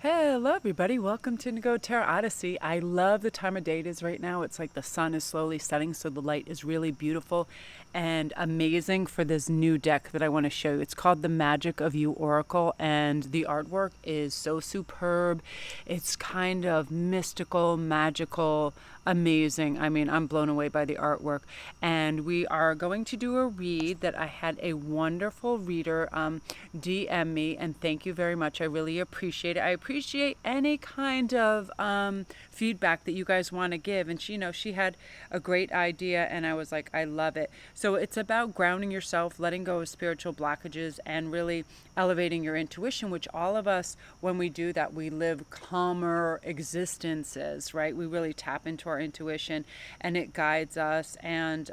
Hello, everybody. Welcome to Go Tarot Odyssey. I love the time of day it is right now. It's like the sun is slowly setting, so the light is really beautiful and amazing for this new deck that I want to show you. It's called The Magic of You Oracle, and the artwork is so superb. It's kind of mystical, magical, amazing. I mean, I'm blown away by the artwork. And we are going to do a read that I had a wonderful reader DM me, and thank you very much. I really appreciate it. I appreciate any kind of feedback that you guys want to give. And she had a great idea, and I was like, I love it. So it's about grounding yourself, letting go of spiritual blockages, and really elevating your intuition, which all of us, when we do that, we live calmer existences, right? We really tap into our intuition, and it guides us. And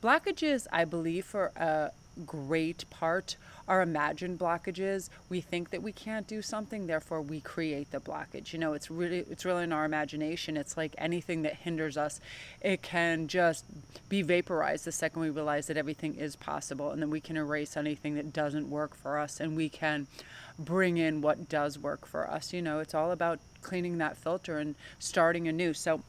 blockages, I believe, for a great part are imagined blockages. We think that we can't do something, therefore we create the blockage. It's really in our imagination. It's like anything that hinders us, it can just be vaporized the second we realize that everything is possible, and then we can erase anything that doesn't work for us, and we can bring in what does work for us. It's all about cleaning that filter and starting anew. So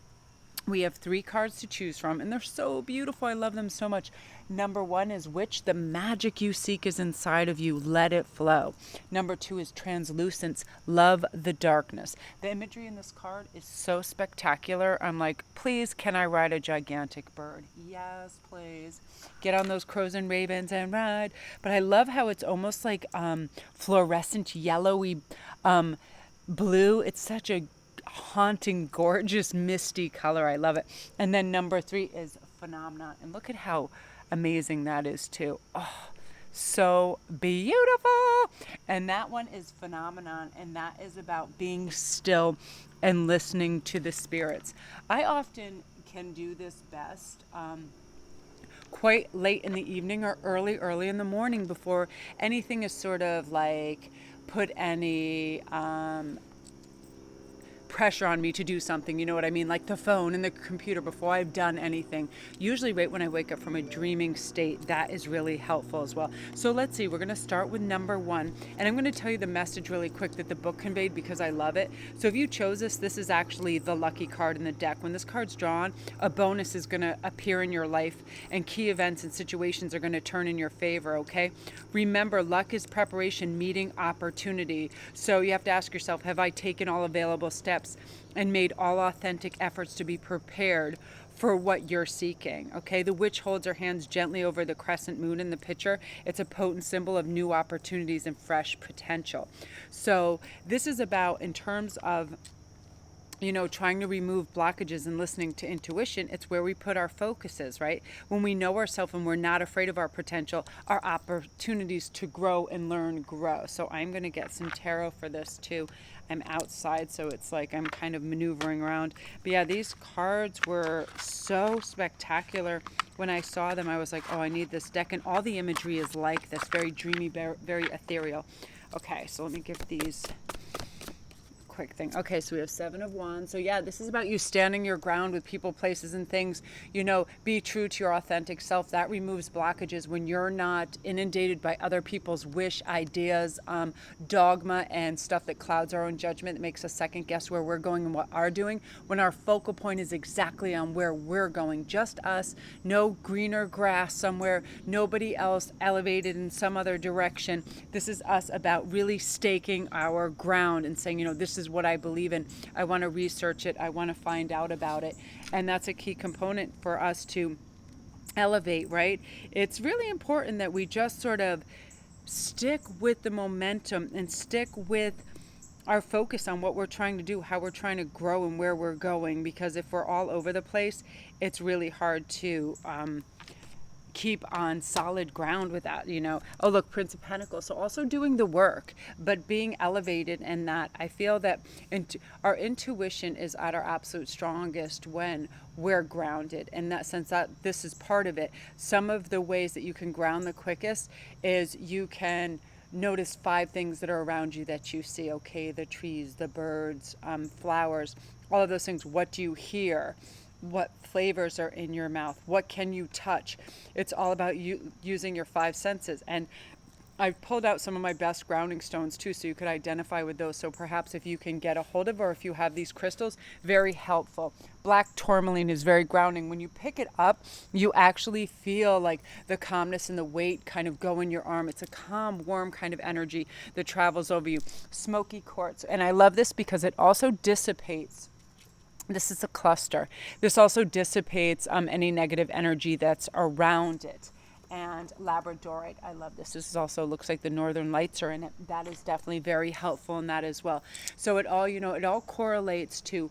we have 3 cards to choose from, and they're so beautiful. I love them so much. Number 1 is Witch. The magic you seek is inside of you. Let it flow. Number 2 is Translucence. Love the darkness. The imagery in this card is so spectacular. I'm like, please, can I ride a gigantic bird? Yes, please. Get on those crows and ravens and ride. But I love how it's almost like fluorescent yellowy blue. It's such a haunting, gorgeous, misty color. I love it. And then number 3 is Phenomenon. And look at how amazing that is too. Oh, so beautiful. And that one is Phenomenon, and that is about being still and listening to the spirits. I often can do this best quite late in the evening or early in the morning, before anything is sort of like put any pressure on me to do something, you know what I mean? Like the phone and the computer, before I've done anything. Usually right when I wake up from a dreaming state, that is really helpful as well. So let's see, we're going to start with number 1, and I'm going to tell you the message really quick that the book conveyed, because I love it. So if you chose this is actually the lucky card in the deck. When this card's drawn, a bonus is going to appear in your life, and key events and situations are going to turn in your favor, okay? Remember, luck is preparation meeting opportunity. So you have to ask yourself, have I taken all available steps and made all authentic efforts to be prepared for what you're seeking? Okay, the witch holds her hands gently over the crescent moon in the picture. It's a potent symbol of new opportunities and fresh potential. So this is about, in terms of trying to remove blockages and listening to intuition, it's where we put our focuses, right? When we know ourselves and we're not afraid of our potential, our opportunities to grow and learn grow. So I'm going to get some tarot for this too. I'm outside, so it's like I'm kind of maneuvering around. But yeah, these cards were so spectacular. When I saw them, I was like, oh, I need this deck. And all the imagery is like this, very dreamy, very ethereal. Okay, so let me give these quick thing. Okay, so we have 7 of Wands. So yeah, this is about you standing your ground with people, places, and things. Be true to your authentic self. That removes blockages when you're not inundated by other people's wish, ideas, dogma, and stuff that clouds our own judgment, that makes us second guess where we're going and what we're doing. When our focal point is exactly on where we're going, just us, no greener grass somewhere, nobody else elevated in some other direction. This is us about really staking our ground and saying, this is what I believe in. I want to research it. I want to find out about it. And that's a key component for us to elevate, right? It's really important that we just sort of stick with the momentum and stick with our focus on what we're trying to do, how we're trying to grow, and where we're going. Because if we're all over the place, it's really hard to keep on solid ground with that. Oh, look, Prince of Pentacles. So also doing the work, but being elevated in that. I feel that our intuition is at our absolute strongest when we're grounded. In that sense, that this is part of it. Some of the ways that you can ground the quickest is you can notice 5 things that are around you that you see. Okay, the trees, the birds, flowers, all of those things. What do you hear? What flavors are in your mouth? What can you touch? It's all about you using your 5 senses. And I've pulled out some of my best grounding stones too, so you could identify with those. So perhaps if you can get a hold of, or if you have these crystals, very helpful. Black tourmaline is very grounding. When you pick it up, you actually feel like the calmness and the weight kind of go in your arm. It's a calm, warm kind of energy that travels over you. Smoky quartz. And I love this because it also dissipates. This is a cluster. This also dissipates any negative energy that's around it. And labradorite, I love this. This is also looks like the northern lights are in it. That is definitely very helpful in that as well. So it all, it all correlates to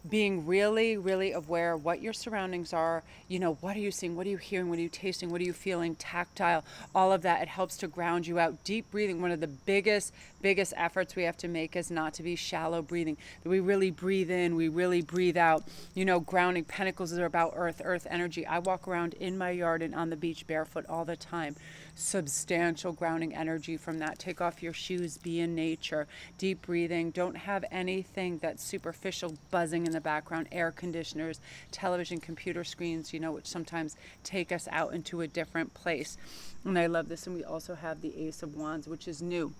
being really, really aware of what your surroundings are. What are you seeing? What are you hearing? What are you tasting? What are you feeling? Tactile, all of that. It helps to ground you out. Deep breathing, one of the biggest efforts we have to make is not to be shallow breathing. We really breathe in, we really breathe out. Grounding, pentacles are about earth energy. I walk around in my yard and on the beach barefoot all the time. Substantial grounding energy from that. Take off your shoes, be in nature. Deep breathing. Don't have anything that's superficial buzzing in the background. Air conditioners, television, computer screens, which sometimes take us out into a different place. And I love this. And we also have the Ace of Wands, which is new.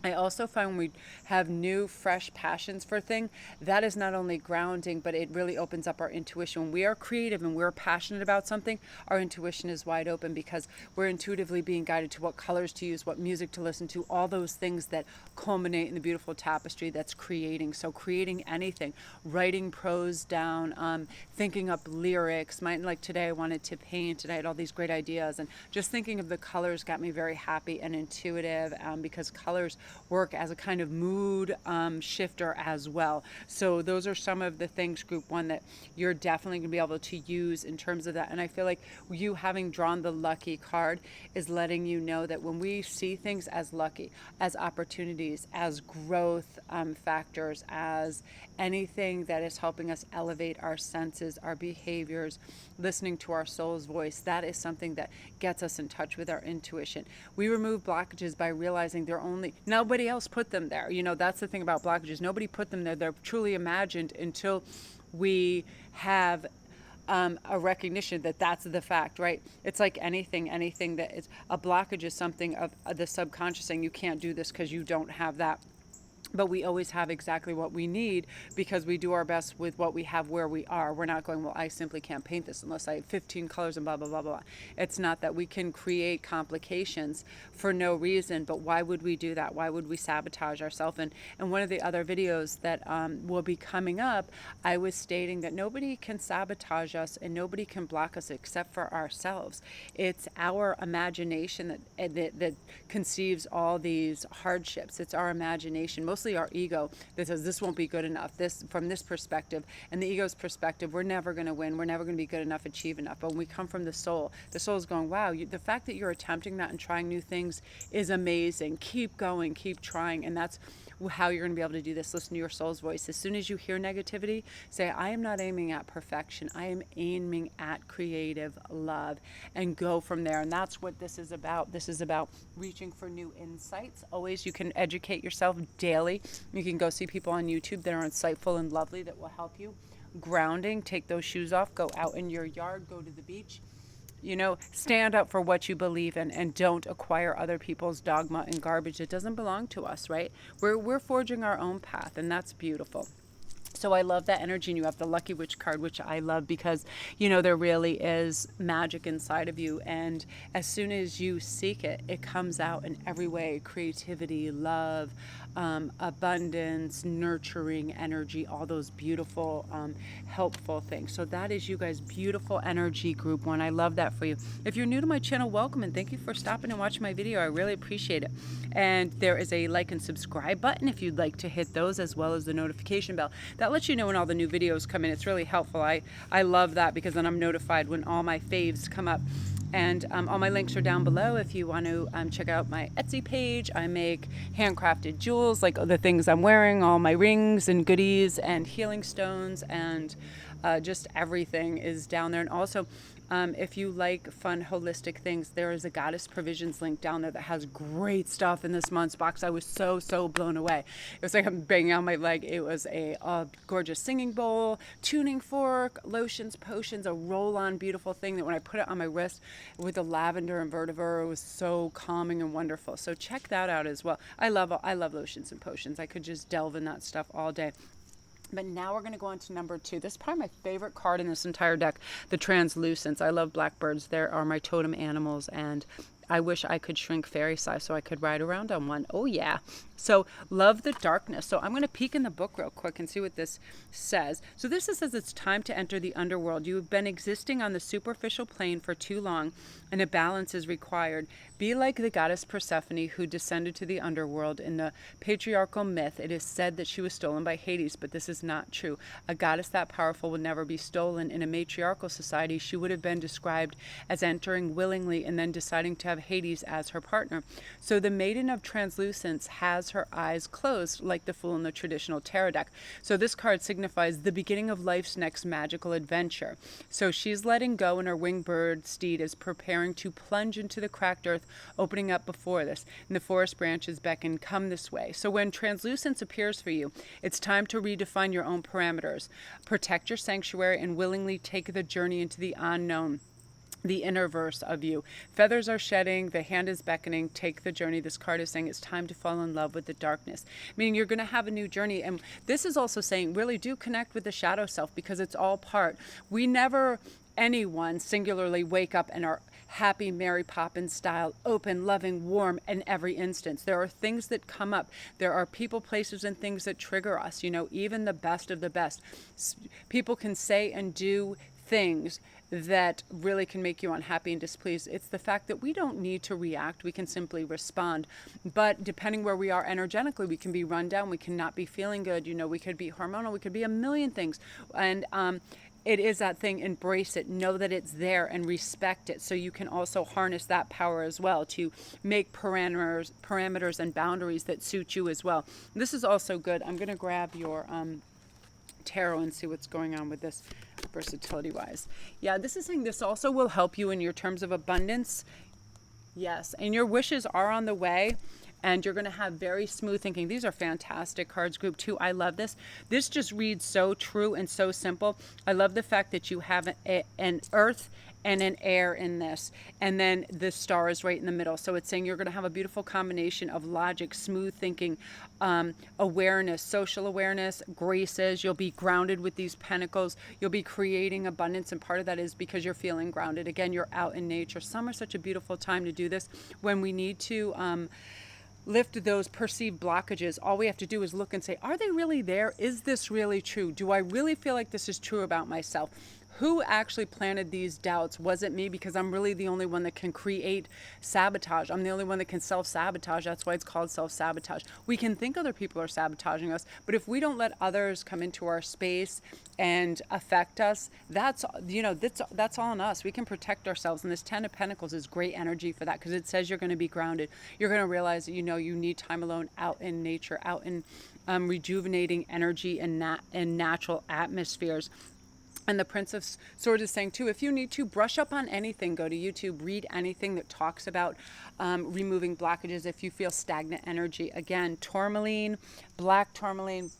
I also find when we have new, fresh passions for a thing, that is not only grounding, but it really opens up our intuition. When we are creative and we're passionate about something, our intuition is wide open because we're intuitively being guided to what colors to use, what music to listen to, all those things that culminate in the beautiful tapestry that's creating. So creating anything, writing prose down, thinking up lyrics. Like today I wanted to paint and I had all these great ideas, and just thinking of the colors got me very happy and intuitive because colors work as a kind of mood shifter as well. So those are some of the things, group one, that you're definitely going to be able to use in terms of that. And I feel like you having drawn the lucky card is letting you know that when we see things as lucky, as opportunities, as growth factors, as anything that is helping us elevate our senses, our behaviors, listening to our soul's voice, that is something that gets us in touch with our intuition. We remove blockages by realizing nobody else put them there. That's the thing about blockages. Nobody put them there. They're truly imagined until we have a recognition that that's the fact, right? It's like anything that is a blockage is something of the subconscious saying you can't do this because you don't have that. But we always have exactly what we need because we do our best with what we have where we are. We're not going, well, I simply can't paint this unless I have 15 colors and blah, blah, blah, blah. It's not that. We can create complications for no reason, but why would we do that? Why would we sabotage ourselves? And one of the other videos that will be coming up, I was stating that nobody can sabotage us and nobody can block us except for ourselves. It's our imagination that conceives all these hardships. It's our imagination. Mostly our ego that says this won't be good enough, this from this perspective, and the ego's perspective, we're never going to win, we're never going to be good enough, achieve enough. But when we come from the soul is going, wow, the fact that you're attempting that and trying new things is amazing. Keep going, keep trying. And that's how you're going to be able to do this. Listen to your soul's voice. As soon as you hear negativity, say, I am not aiming at perfection, I am aiming at creative love, and go from there. And that's what this is about. This is about reaching for new insights. Always, you can educate yourself daily. You can go see people on YouTube that are insightful and lovely that will help you. Grounding, take those shoes off, go out in your yard, go to the beach. Stand up for what you believe in and don't acquire other people's dogma and garbage. It doesn't belong to us, right? We're forging our own path, and that's beautiful. So I love that energy, and you have the Lucky Witch card, which I love because, there really is magic inside of you. And as soon as you seek it, it comes out in every way: creativity, love, abundance, nurturing energy, all those beautiful, helpful things. So that is you guys' beautiful energy, group one. I love that for you. If you're new to my channel, welcome, and thank you for stopping and watching my video. I really appreciate it. And there is a like and subscribe button if you'd like to hit those, as well as the notification bell. That lets you know when all the new videos come in. It's really helpful. I love that because then I'm notified when all my faves come up. And all my links are down below if you want to check out my Etsy page. I make handcrafted jewels, like the things I'm wearing, all my rings and goodies and healing stones, and just everything is down there. And also If you like fun, holistic things, there is a Goddess Provisions link down there that has great stuff in this month's box. I was so blown away. It was like I'm banging on my leg. It was a gorgeous singing bowl, tuning fork, lotions, potions, a roll-on beautiful thing that when I put it on my wrist with the lavender and vetiver, it was so calming and wonderful. So check that out as well. I love lotions and potions. I could just delve in that stuff all day. But now we're going to go on to number 2. This is probably my favorite card in this entire deck, the Translucents. I love blackbirds. They are my totem animals, and I wish I could shrink fairy size so I could ride around on one. Oh, yeah. So love the darkness. So I'm going to peek in the book real quick and see what this says. So this says it's time to enter the underworld. You have been existing on the superficial plane for too long, and a balance is required. Be like the goddess Persephone, who descended to the underworld. In the patriarchal myth, it is said that she was stolen by Hades, but this is not true. A goddess that powerful would never be stolen. In a matriarchal society, she would have been described as entering willingly and then deciding to have Hades as her partner. So the Maiden of Translucence has her eyes closed like the Fool in the traditional tarot deck. So this card signifies the beginning of life's next magical adventure. So she's letting go, and her winged bird steed is preparing to plunge into the cracked earth, opening up before this. And the forest branches beckon, come this way. So when Translucence appears for you, it's time to redefine your own parameters. Protect your sanctuary and willingly take the journey into the unknown, the inner verse of you. Feathers are shedding, the hand is beckoning, take the journey. This card is saying it's time to fall in love with the darkness, meaning you're going to have a new journey. And this is also saying really do connect with the shadow self, because it's all part. We never, anyone singularly, wake up and are happy Mary Poppins style, open, loving, warm in every instance. There are things that come up. There are people, places, and things that trigger us. You know, even the best of the best. People can say and do things that really can make you unhappy and displeased. It's the fact that we don't need to react. We can simply respond. But depending where we are energetically, we can be run down. We cannot be feeling good. You know, we could be hormonal. We could be a million things. And it is that thing. Embrace it. Know that it's there and respect it. So you can also harness that power as well to make parameters and boundaries that suit you as well. This is also good. I'm going to grab your tarot and see what's going on with this versatility wise. Yeah, this is saying this also will help you in your terms of abundance. Yes, and your wishes are on the way, and you're going to have very smooth thinking. These are fantastic cards, group 2. I love this. This just reads so true and so simple. I love the fact that you have an earth and an air in this, and then the star is right in the middle. So it's saying you're going to have a beautiful combination of logic, smooth thinking, awareness, social awareness, graces. You'll be grounded with these pentacles. You'll be creating abundance, and part of that is because you're feeling grounded. Again, you're out in nature. Summer is such a beautiful time to do this when we need to lift those perceived blockages. All we have to do is look and say, are they really there? Is this really true? Do I really feel like this is true about myself? Who actually planted these doubts? Was it me? Because I'm really the only one that can create sabotage. I'm the only one that can self-sabotage. That's why it's called self-sabotage. We can think other people are sabotaging us, but if we don't let others come into our space and affect us, that's all on us. We can protect ourselves. And this 10 of Pentacles is great energy for that, because it says you're going to be grounded. You're going to realize that you need time alone, out in nature, out in rejuvenating energy and natural atmospheres. And the Prince of Swords is saying, too, if you need to, brush up on anything. Go to YouTube, read anything that talks about removing blockages if you feel stagnant energy. Again, tourmaline, black tourmaline,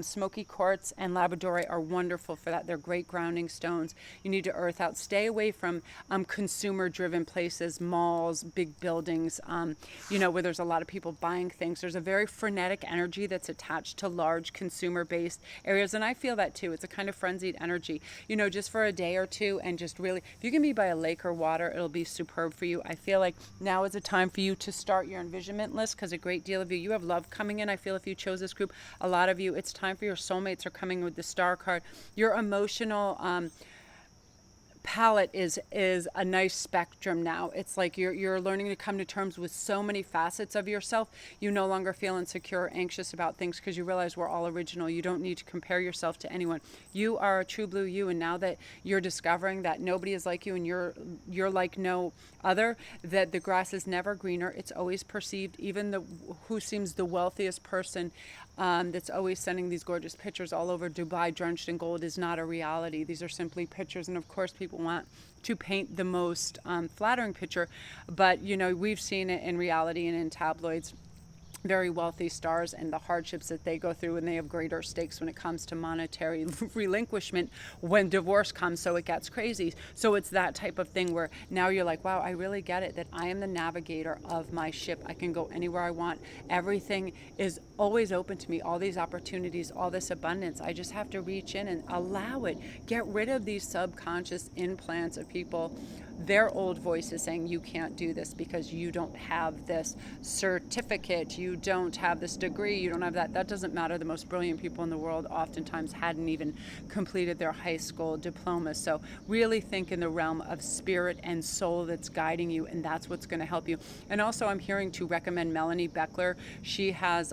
smoky quartz, and labradorite are wonderful for that. They're great grounding stones. You need to earth out. Stay away from consumer-driven places, malls, big buildings, where there's a lot of people buying things. There's a very frenetic energy that's attached to large consumer-based areas, and I feel that too. It's a kind of frenzied energy. Just for a day or two, and just really, if you can be by a lake or water, it'll be superb for you. I feel like now is a time for you to start your envisionment list, because a great deal of you have love coming in. I feel if you chose this group, a lot of you, it's time for your soulmates are coming with the star card. Your emotional palette is a nice spectrum now. It's like you're learning to come to terms with so many facets of yourself. You no longer feel insecure or anxious about things, because you realize we're all original. You don't need to compare yourself to anyone. You are a true blue you, and now that you're discovering that nobody is like you and you're like no other, that the grass is never greener, it's always perceived. Even who seems the wealthiest person that's always sending these gorgeous pictures all over Dubai drenched in gold is not a reality. These are simply pictures, and of course people people want to paint the most flattering picture, but we've seen it in reality and in tabloids. Very wealthy stars and the hardships that they go through, and they have greater stakes when it comes to monetary relinquishment when divorce comes, so it gets crazy. So it's that type of thing where now you're like, wow, I really get it, that I am the navigator of my ship. I can go anywhere I want. Everything is always open to me, all these opportunities, all this abundance. I just have to reach in and allow it. Get rid of these subconscious implants of people, their old voices saying you can't do this because you don't have this certificate, you don't have this degree, you don't have that. That doesn't matter. The most brilliant people in the world oftentimes hadn't even completed their high school diploma. So really think in the realm of spirit and soul that's guiding you, and that's what's going to help you. And also I'm hearing to recommend Melanie Beckler. She has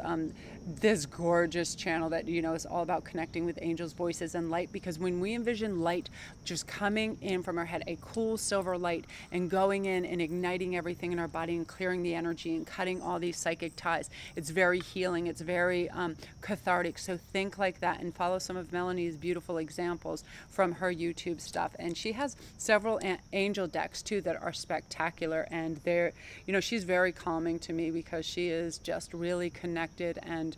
this gorgeous channel that is all about connecting with angels, voices, and light, because when we envision light just coming in from our head, a cool silver light, and going in and igniting everything in our body and clearing the energy and cutting all these psychic ties, it's very healing, it's very cathartic. So think like that and follow some of Melanie's beautiful examples from her YouTube stuff. And she has several angel decks too that are spectacular, and they're she's very calming to me because she is just really connected and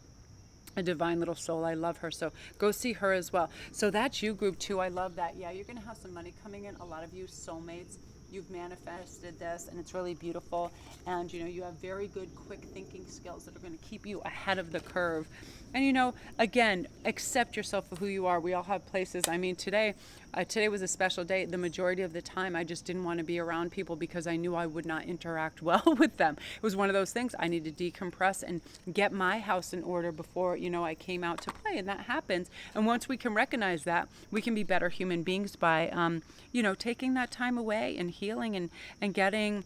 a divine little soul. I love her. So go see her as well. So that's you, group 2. I love that. Yeah, you're going to have some money coming in. A lot of you soulmates, you've manifested this, and it's really beautiful. And you have very good quick thinking skills that are going to keep you ahead of the curve. And again, accept yourself for who you are. We all have places. I mean, today was a special day. The majority of the time I just didn't want to be around people because I knew I would not interact well with them. It was one of those things. I need to decompress and get my house in order before I came out to play, and that happens. And once we can recognize that, we can be better human beings by taking that time away and healing and getting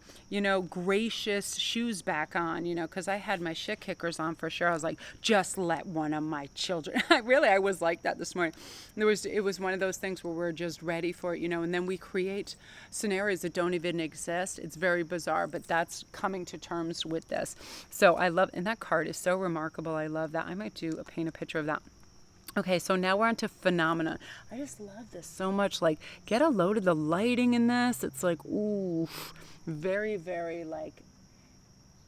gracious shoes back on, because I had my shit kickers on for sure. I was like, just let one of my children. I was like that this morning. It was one of those things where we're just ready for it, and then we create scenarios that don't even exist. It's very bizarre, but that's coming to terms with this. So I love, and that card is so remarkable. I love that. I might paint a picture of that. Okay, so now we're on to phenomena. I just love this so much. Like, get a load of the lighting in this. It's like, ooh, very, very like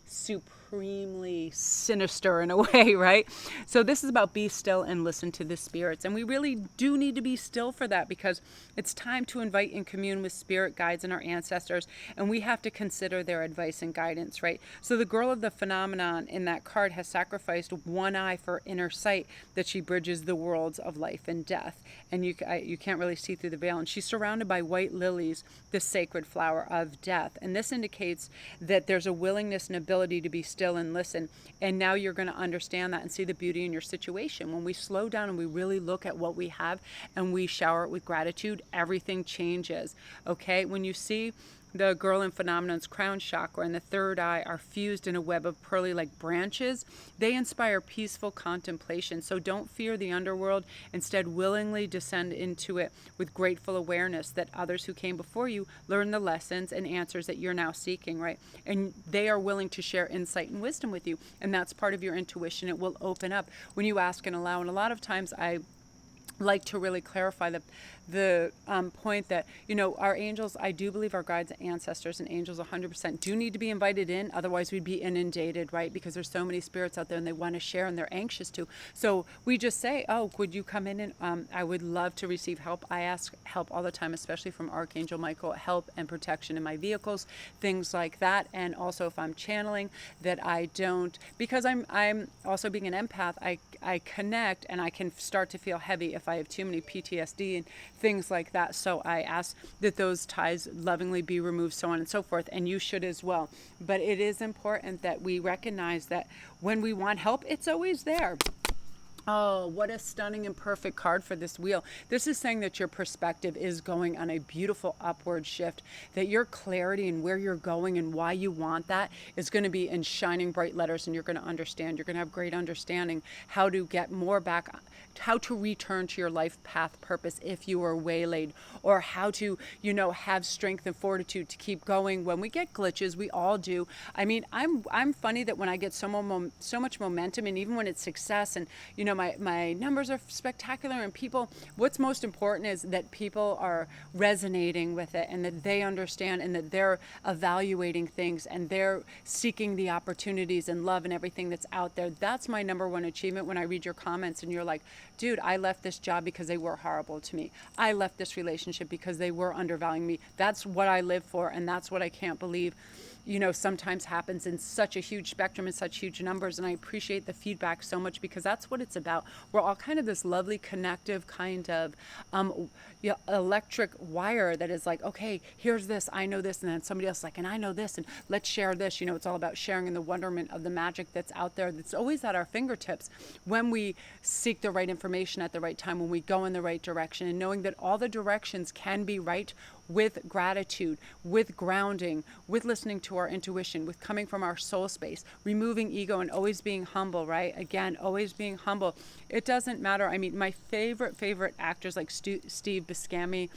supremely sinister in a way, right? So this is about be still and listen to the spirits. And we really do need to be still for that, because it's time to invite and commune with spirit guides and our ancestors. And we have to consider their advice and guidance, right? So the girl of the phenomenon in that card has sacrificed one eye for inner sight, that she bridges the worlds of life and death. And you can't really see through the veil. And she's surrounded by white lilies, the sacred flower of death. And this indicates that there's a willingness and ability to be still and listen. And now you're going to understand that and see the beauty in your situation. When we slow down and we really look at what we have and we shower it with gratitude, everything changes. Okay? When you see the girl in phenomenon's crown chakra and the third eye are fused in a web of pearly like branches, they inspire peaceful contemplation. So don't fear the underworld. Instead, willingly descend into it with grateful awareness that others who came before you learned the lessons and answers that you're now seeking, right? And they are willing to share insight and wisdom with you. And that's part of your intuition. It will open up when you ask and allow. And a lot of times I like to really clarify the point that, our angels, I do believe our guides, ancestors, and angels 100% do need to be invited in. Otherwise, we'd be inundated, right? Because there's so many spirits out there and they want to share and they're anxious to. So we just say, oh, would you come in and I would love to receive help. I ask help all the time, especially from Archangel Michael, help and protection in my vehicles, things like that. And also if I'm channeling, that I don't, because I'm also being an empath, I connect and I can start to feel heavy if I have too many PTSD and things like that. So I ask that those ties lovingly be removed, so on and so forth. And you should as well. But it is important that we recognize that when we want help, it's always there. Oh, what a stunning and perfect card for this wheel. This is saying that your perspective is going on a beautiful upward shift, that your clarity and where you're going and why you want that is going to be in shining bright letters, and you're going to understand. You're going to have great understanding how to get more back, how to return to your life path purpose if you were waylaid, or how to, have strength and fortitude to keep going when we get glitches. We all do. I mean, I'm funny that when I get so much momentum, and even when it's success and, my numbers are spectacular, and people, what's most important is that people are resonating with it, and that they understand, and that they're evaluating things, and they're seeking the opportunities and love and everything that's out there. That's my number one achievement when I read your comments and you're like, dude, I left this job because they were horrible to me. I left this relationship because they were undervaluing me. That's what I live for, and that's what I can't believe, sometimes happens in such a huge spectrum and such huge numbers. And I appreciate the feedback so much, because that's what it's about. We're all kind of this lovely connective kind of electric wire that is like, okay, here's this, I know this, and then somebody else is like, and I know this, and let's share this. It's all about sharing in the wonderment of the magic that's out there, that's always at our fingertips when we seek the right information at the right time, when we go in the right direction, and knowing that all the directions can be right, with gratitude, with grounding, with listening to our intuition, with coming from our soul space, removing ego, and always being humble, right? Again, always being humble. It doesn't matter. I mean, my favorite actors like Steve Buscemi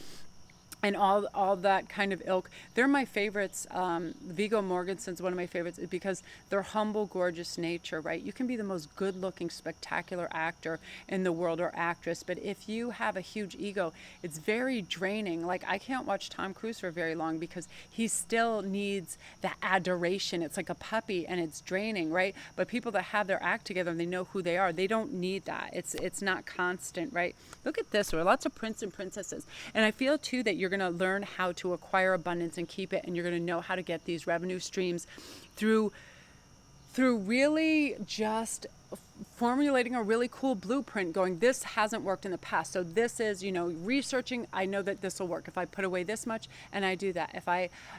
and all that kind of ilk, they're my favorites. Viggo Mortensen's one of my favorites because their humble, gorgeous nature, right? You can be the most good-looking, spectacular actor in the world, or actress, but if you have a huge ego, it's very draining. Like, I can't watch Tom Cruise for very long because he still needs that adoration. It's like a puppy, and it's draining, right? But people that have their act together and they know who they are, they don't need that. It's not constant, right? Look at this. There are lots of prince and princesses, and I feel too that you're going to learn how to acquire abundance and keep it, and you're going to know how to get these revenue streams through really just formulating a really cool blueprint, going, this hasn't worked in the past, so this is, researching, I know that this will work if I put away this much and I do that,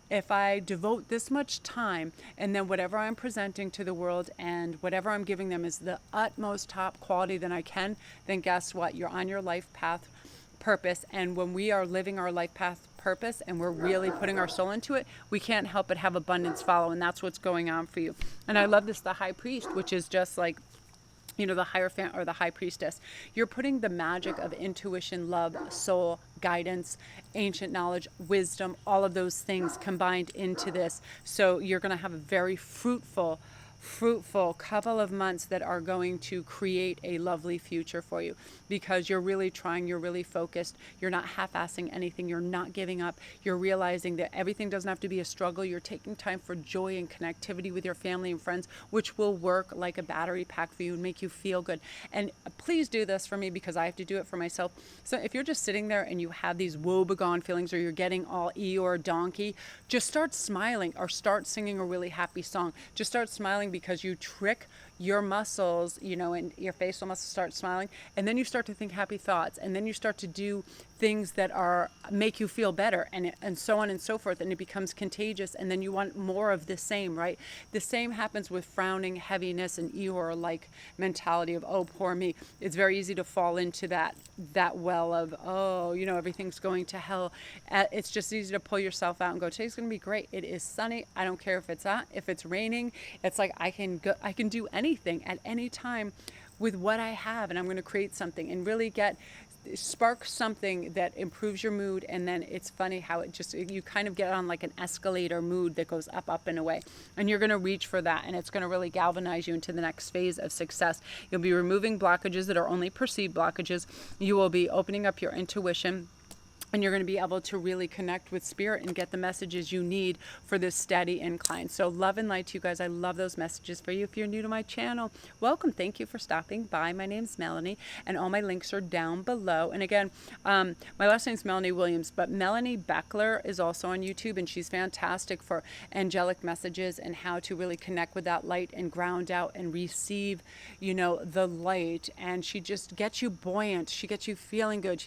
if I devote this much time, and then whatever I'm presenting to the world and whatever I'm giving them is the utmost top quality that I can, then guess what? You're on your life path purpose. And when we are living our life path purpose and we're really putting our soul into it, we can't help but have abundance follow, and that's what's going on for you. And I love this, the high priest, which is just like, the Hierophant or the high priestess. You're putting the magic of intuition, love, soul, guidance, ancient knowledge, wisdom, all of those things combined into this. So you're going to have a very fruitful couple of months that are going to create a lovely future for you, because you're really trying, you're really focused, you're not half-assing anything, you're not giving up, you're realizing that everything doesn't have to be a struggle, you're taking time for joy and connectivity with your family and friends, which will work like a battery pack for you and make you feel good. And please do this for me, because I have to do it for myself. So if you're just sitting there and you have these woebegone feelings, or you're getting all Eeyore donkey, just start smiling, or start singing a really happy song. Just start smiling, because you trick your muscles, and your facial muscles start smiling, and then you start to think happy thoughts, and then you start to do things that make you feel better, and so on and so forth, and it becomes contagious, and then you want more of the same, right? The same happens with frowning, heaviness, and Eeyore-like mentality of, oh, poor me. It's very easy to fall into that well of, oh, everything's going to hell. It's just easy to pull yourself out and go, today's going to be great. It is sunny. I don't care if it's raining. It's like I can do anything at any time with what I have, and I'm going to create something and really spark something that improves your mood. And then it's funny how you kind of get on like an escalator mood that goes up and away, and you're going to reach for that, and it's going to really galvanize you into the next phase of success. You'll be removing blockages that are only perceived blockages. You will be opening up your intuition, and you're going to be able to really connect with spirit and get the messages you need for this steady incline. So love and light to you guys. I love those messages for you. If you're new to my channel, welcome. Thank you for stopping by. My name's Melanie, and all my links are down below. And again, my last name's Melanie Williams, but Melanie Beckler is also on YouTube, and she's fantastic for angelic messages and how to really connect with that light and ground out and receive, the light. And she just gets you buoyant. She gets you feeling good.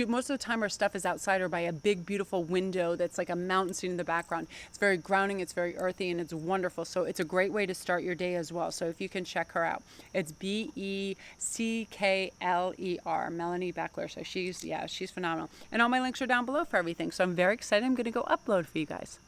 Most of the time, her stuff is outside or by a big, beautiful window that's like a mountain scene in the background. It's very grounding, it's very earthy, and it's wonderful. So it's a great way to start your day as well. So if you can check her out, it's Beckler, Melanie Beckler. So she's phenomenal. And all my links are down below for everything. So I'm very excited. I'm going to go upload for you guys.